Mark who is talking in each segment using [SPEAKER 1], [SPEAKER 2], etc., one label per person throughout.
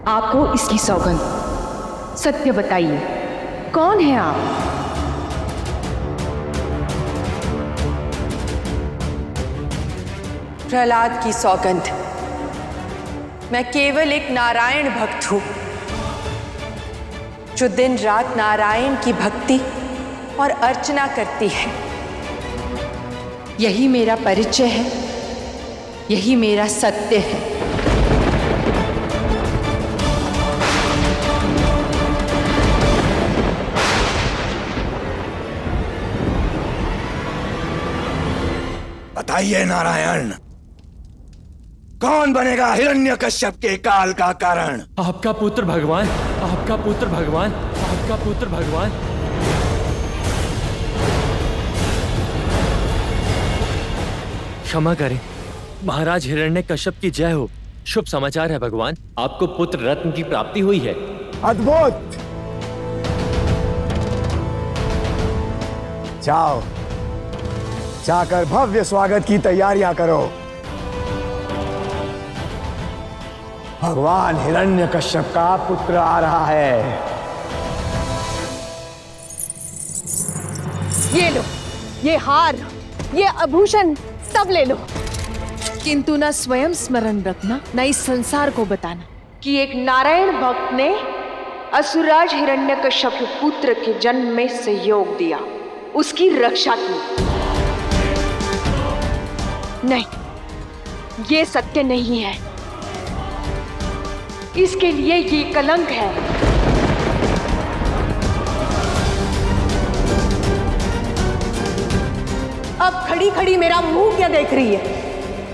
[SPEAKER 1] आपको इसकी सौगंध। सत्य बताइए, कौन है आप?
[SPEAKER 2] प्रहलाद की सौगंध। मैं केवल एक नारायण भक्त हूं जो दिन रात नारायण की भक्ति और अर्चना करती है। यही मेरा परिचय है, यही मेरा सत्य है।
[SPEAKER 3] बताइए नारायण, कौन बनेगा हिरण्यकश्यप के काल का कारण?
[SPEAKER 4] आपका पुत्र भगवान, आपका पुत्र भगवान, आपका पुत्र भगवान। क्षमा करें महाराज हिरण्यकश्यप की जय हो। शुभ समाचार है भगवान, आपको पुत्र रत्न की प्राप्ति हुई है।
[SPEAKER 3] अद्भुत। जाओ, जाकर भव्य स्वागत की तैयारियां करो। भगवान हिरण्यकश्यप का पुत्र आ रहा है।
[SPEAKER 5] ये लो, ये हार, ये आभूषण सब ले लो, किंतु न स्वयं स्मरण रखना, न इस संसार को बताना कि एक नारायण भक्त ने असुरराज हिरण्यकश्यप के पुत्र के जन्म में सहयोग दिया, उसकी रक्षा की। नहीं, ये सत्य नहीं है। इसके लिए ये कलंक है। अब खड़ी खड़ी मेरा मुंह क्या देख रही है?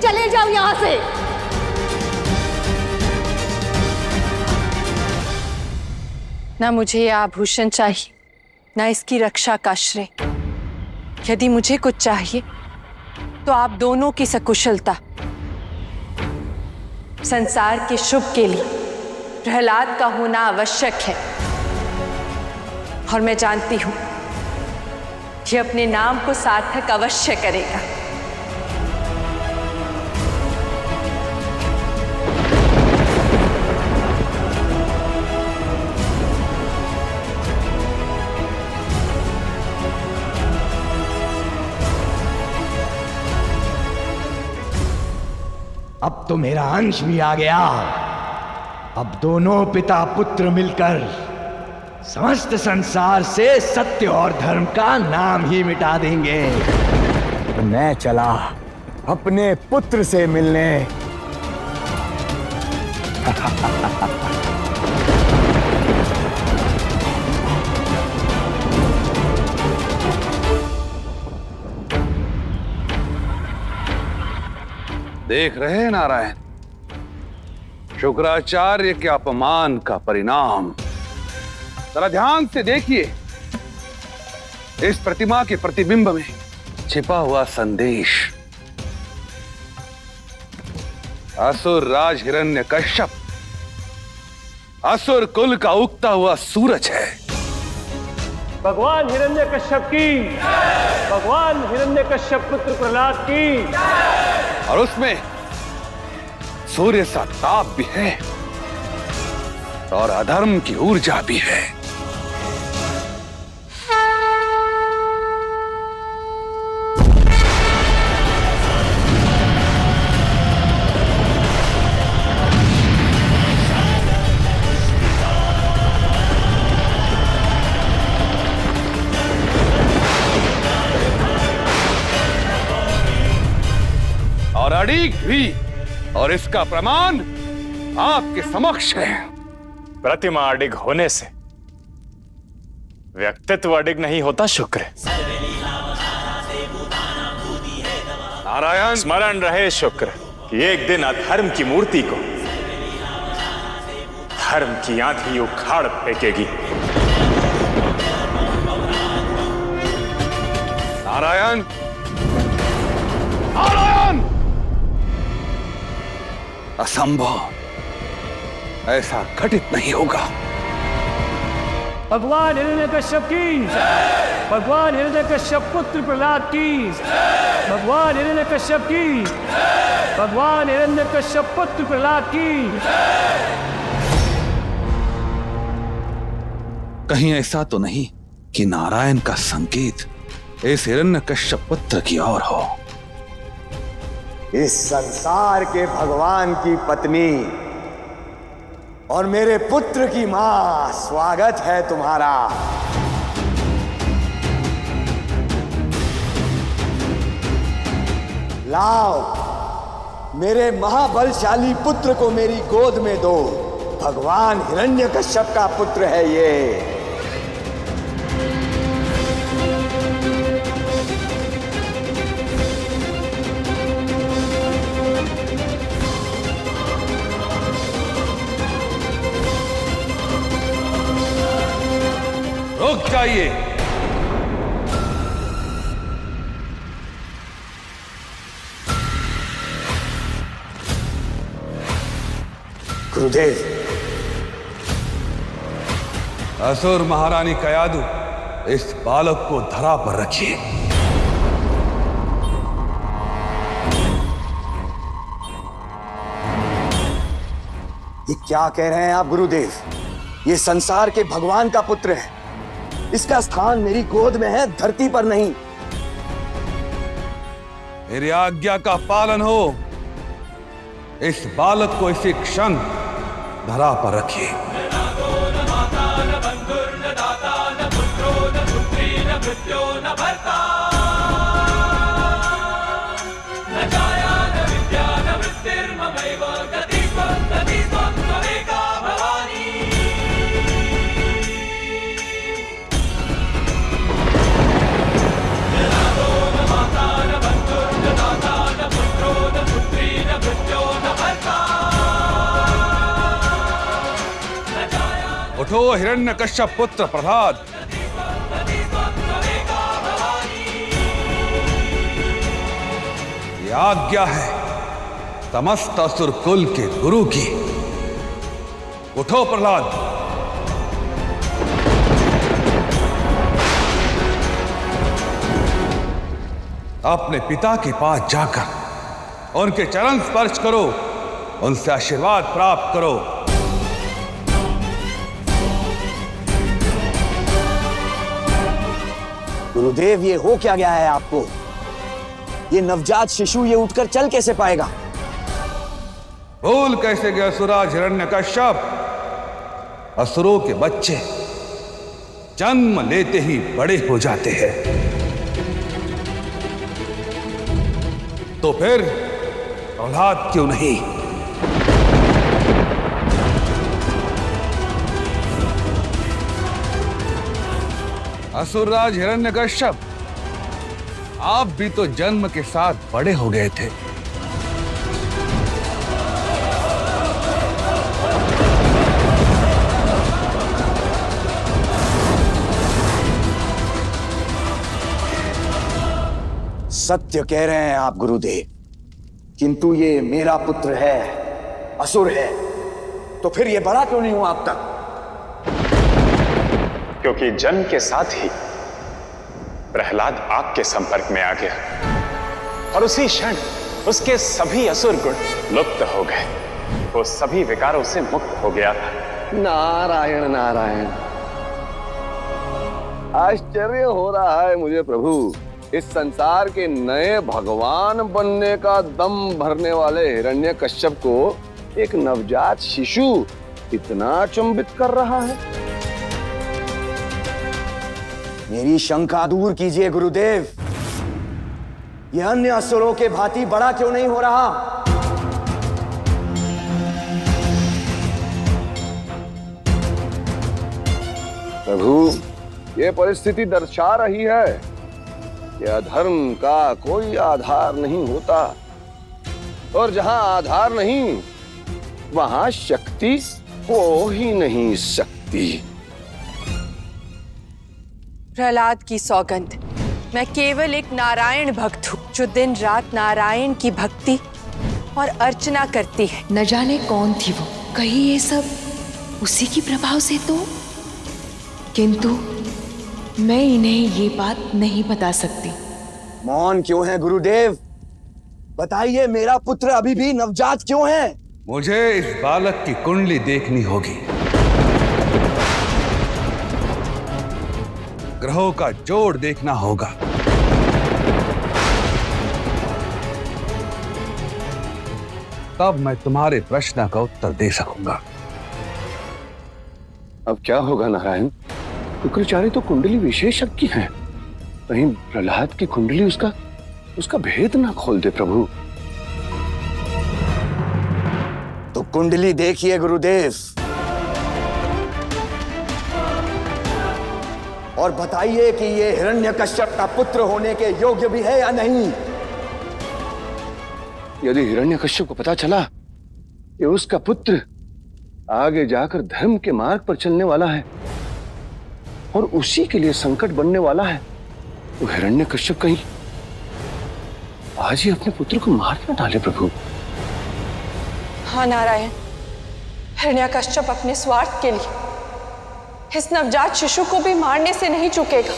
[SPEAKER 5] चले जाओ यहां से।
[SPEAKER 2] ना मुझे यह आभूषण चाहिए, ना इसकी रक्षा का श्रेय। यदि मुझे कुछ चाहिए तो आप दोनों की सकुशलता। संसार के शुभ के लिए प्रहलाद का होना आवश्यक है, और मैं जानती हूं कि अपने नाम को सार्थक अवश्य करेगा।
[SPEAKER 3] अब तो मेरा अंश भी आ गया। अब दोनों पिता पुत्र मिलकर समस्त संसार से सत्य और धर्म का नाम ही मिटा देंगे। मैं चला अपने पुत्र से मिलने।
[SPEAKER 6] देख रहे हैं नारायण, शुक्राचार्य के अपमान का परिणाम। जरा ध्यान से देखिए, इस प्रतिमा के प्रतिबिंब में छिपा हुआ संदेश असुर राज हिरण्यकश्यप, असुर कुल का उगता हुआ सूरज है।
[SPEAKER 7] भगवान हिरण्यकश्यप की, भगवान हिरण्यकश्यप पुत्र प्रहलाद की।
[SPEAKER 6] और उसमें सूर्य सा ताप भी है और अधर्म की ऊर्जा भी है। और अड़ीक भी, और इसका प्रमाण आपके समक्ष है।
[SPEAKER 7] प्रतिमा अडिग होने से व्यक्तित्व अडिग नहीं होता शुक्र।
[SPEAKER 6] नारायण,
[SPEAKER 7] स्मरण रहे शुक्र कि एक दिन अधर्म की मूर्ति को धर्म की आंधी उखाड़ फेंकेगी।
[SPEAKER 6] नारायण, नारायण, असंभव, ऐसा घटित नहीं होगा।
[SPEAKER 7] भगवान हिरण्यकश्यप की, भगवान हिरण्यकश्यप पुत्र प्रहलाद की, भगवान हिरण्यकश्यप की, भगवान हिरण्यकश्यप पुत्र प्रहलाद की।
[SPEAKER 6] कहीं ऐसा तो नहीं कि नारायण का संकेत इस हिरण्यकश्यप पुत्र की ओर हो।
[SPEAKER 3] इस संसार के भगवान की पत्नी और मेरे पुत्र की मां, स्वागत है तुम्हारा। लाओ, मेरे महाबलशाली पुत्र को मेरी गोद में दो। भगवान हिरण्यकश्यप का पुत्र है ये।
[SPEAKER 6] रुक जाइए।
[SPEAKER 3] गुरुदेव,
[SPEAKER 6] असुर महारानी कयादु, इस बालक को धरा पर रखिए।
[SPEAKER 3] ये क्या कह रहे हैं आप गुरुदेव? ये संसार के भगवान का पुत्र है। इसका स्थान मेरी गोद में है, धरती पर नहीं।
[SPEAKER 6] मेरी आज्ञा का पालन हो। इस बालक को इसी क्षण धरा पर रखिए। उठो हिरण्यकश्यप पुत्र प्रहलाद। यह आज्ञा है समस्त असुर कुल के गुरु की। उठो प्रहलाद। अपने पिता के पास जाकर उनके चरण स्पर्श करो, उनसे आशीर्वाद प्राप्त करो।
[SPEAKER 3] गुरुदेव, ये हो क्या गया है आपको? ये नवजात शिशु ये उठकर चल कैसे पाएगा?
[SPEAKER 6] भूल कैसे गया असुराज हिरण्यकश्यप? असुरों के बच्चे जन्म लेते ही बड़े हो जाते हैं, तो फिर औलाद क्यों नहीं? असुरराज हिरण्यकश्यप, आप भी तो जन्म के साथ बड़े हो गए थे।
[SPEAKER 3] सत्य कह रहे हैं आप गुरुदेव, किंतु ये मेरा पुत्र है, असुर है, तो फिर ये बड़ा क्यों नहीं हुआ अब तक?
[SPEAKER 8] क्योंकि जन्म के साथ ही प्रहलाद आग के संपर्क में आ गया और उसी क्षण उसके सभी असुर गुण लुप्त हो गए। वो सभी विकारों से मुक्त हो गया था।
[SPEAKER 9] नारायण नारायण, आश्चर्य हो रहा है मुझे प्रभु। इस संसार के नए भगवान बनने का दम भरने वाले हिरण्यकश्यप को एक नवजात शिशु इतना चंबित कर रहा है।
[SPEAKER 3] मेरी शंका दूर कीजिए गुरुदेव। यह अन्य असुरों के भांति बड़ा क्यों नहीं हो रहा?
[SPEAKER 9] प्रभु, ये परिस्थिति दर्शा रही है कि अधर्म का कोई आधार नहीं होता, और जहां आधार नहीं वहां शक्ति हो ही नहीं सकती।
[SPEAKER 2] प्रहलाद की सौगंध, मैं केवल एक नारायण भक्त हूँ जो दिन रात नारायण की भक्ति और अर्चना करती है।
[SPEAKER 1] न जाने कौन थी वो, कहीं ये सब उसी की प्रभाव से तो? किंतु मैं इन्हें ये बात नहीं बता सकती।
[SPEAKER 3] मौन क्यों है गुरुदेव? बताइए, मेरा पुत्र अभी भी नवजात क्यों है?
[SPEAKER 6] मुझे इस बालक की कुंडली देखनी होगी। ग्रहों का जोड़ देखना होगा। तब मैं तुम्हारे प्रश्न का उत्तर दे सकूंगा।
[SPEAKER 9] अब क्या होगा नारायण? शुक्राचार्य तो कुंडली विशेषज्ञ हैं। कहीं प्रहलाद की कुंडली उसका भेद ना खोल दे प्रभु।
[SPEAKER 3] तो कुंडली देखिए गुरुदेव और बताइए कि ये हिरण्यकश्यप का पुत्र होने के योग्य भी है या नहीं।
[SPEAKER 9] यदि हिरण्यकश्यप को पता चला कि उसका पुत्र आगे जाकर धर्म के मार्ग पर चलने वाला है और उसी के लिए संकट बनने वाला है, तो हिरण्यकश्यप कहीं आज ही अपने पुत्र को मार न डाले प्रभु।
[SPEAKER 2] हाँ नारायण, हिरण्यकश्यप अपने स्वार्थ के लिए इस नवजात शिशु को भी मारने से नहीं चूकेगा।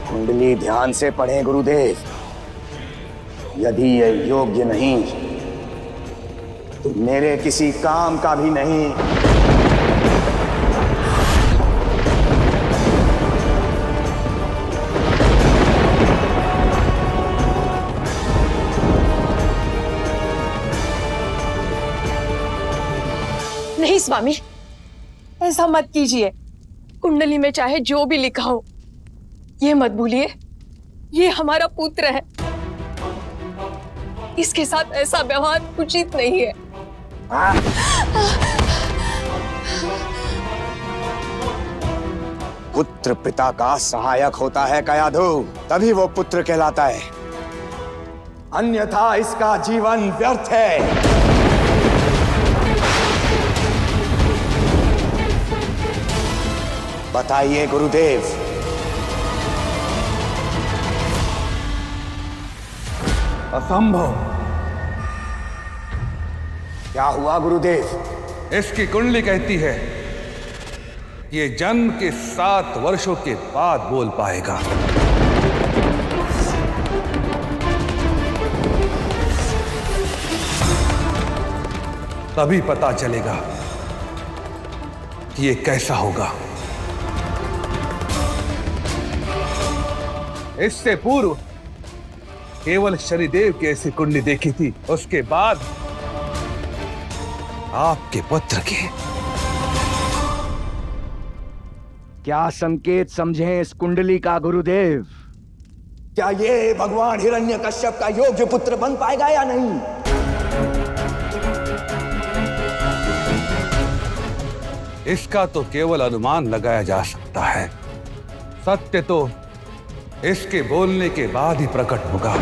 [SPEAKER 3] कुंडली ध्यान से पढ़ें गुरुदेव। यदि ये योग्य नहीं तो मेरे किसी काम का भी नहीं।
[SPEAKER 2] नहीं स्वामी, ऐसा मत कीजिए। कुंडली में चाहे जो भी लिखा हो, ये मत भूलिए, ये हमारा पुत्र है। इसके साथ ऐसा व्यवहार उचित नहीं है।
[SPEAKER 3] पुत्र पिता का सहायक होता है कयाधु, तभी वो पुत्र कहलाता है, अन्यथा इसका जीवन व्यर्थ है। बताइए गुरुदेव।
[SPEAKER 6] असंभव।
[SPEAKER 3] क्या हुआ गुरुदेव?
[SPEAKER 6] इसकी कुंडली कहती है ये जन्म के 7 वर्षों के बाद बोल पाएगा। तभी पता चलेगा कि ये कैसा होगा। इससे पूर्व केवल शनिदेव की ऐसी कुंडली देखी थी, उसके बाद आपके पुत्र की।
[SPEAKER 3] क्या संकेत समझें इस कुंडली का गुरुदेव? क्या ये भगवान हिरण्यकश्यप का योग्य पुत्र बन पाएगा या नहीं?
[SPEAKER 6] इसका तो केवल अनुमान लगाया जा सकता है। सत्य तो इसके बोलने के बाद ही प्रकट होगा।